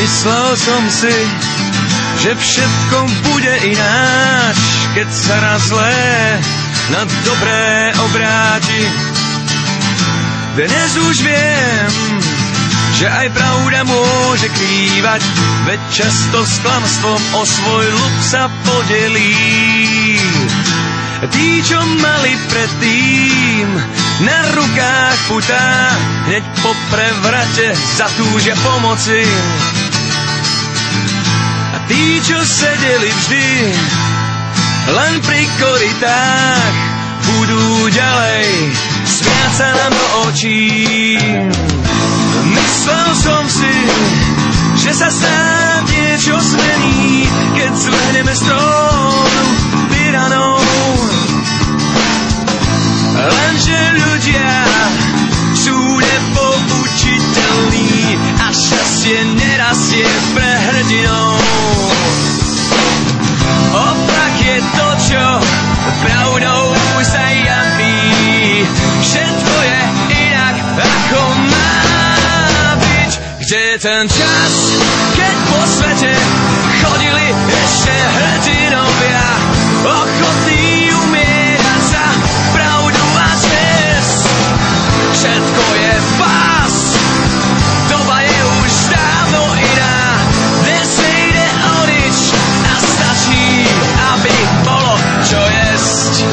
Myslel som si, že všetko bude ináč, keď sa raz zlé na dobré obráti. Dnes už viem, že aj pravda môže krývať, veď často s klamstvom o svoj ľud sa podelí. Tí, čo mali predtým na rukách putá, hneď po prevrate zatúžia pomoci. A tí, čo sedeli vždy len pri korytách, budú ďalej smiať sa nám do očí. Myslel som si, že sa sám niečo zmení, keď zvrhneme z trónu tyranov. Lenže ľudia sú nepoučiteľní a šťastie nerastie pre hrdinou. Opak je to, čo pravdou sa javí. Všetko je inak, ako má byť. Kde je ten čas, keď po svete chodili ešte hrdinovia, ochotní umierať za pravdu a čest. Všetko je pás, doba je už dávno iná. Dnes nejde o nič a stačí, aby bolo čo jesť.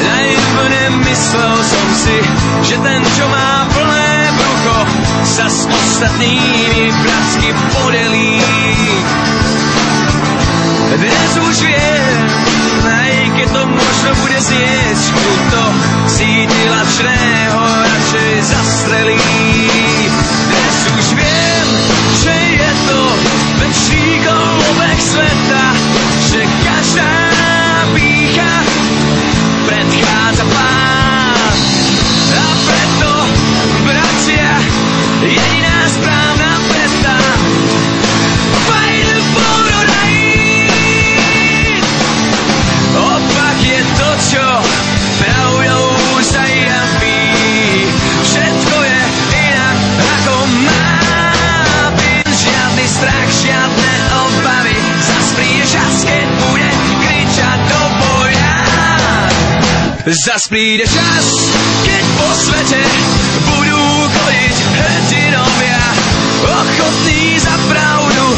Naivne myslel som si, že ten, čo má plné brucho, sa s ostatnými bratsky podelí. Dnes už viem, aj keď to možno bude znieť kruto, sítilačného radšej zastrelí. Dnes už viem, že je to väčší kolobek sveta, že každá pýcha predchádza pád. A preto, bratia, jediná správna cesta, fight for the right. Opak je to, čo pravdou sa javí. Všetko je inak, ako má byť. Žiadny strach, žiadne obavy, zas príde čas, keď bude kričať do boja. Zas príde čas, keď po svete budú chodiť hrdinovia, ochotní za pravdu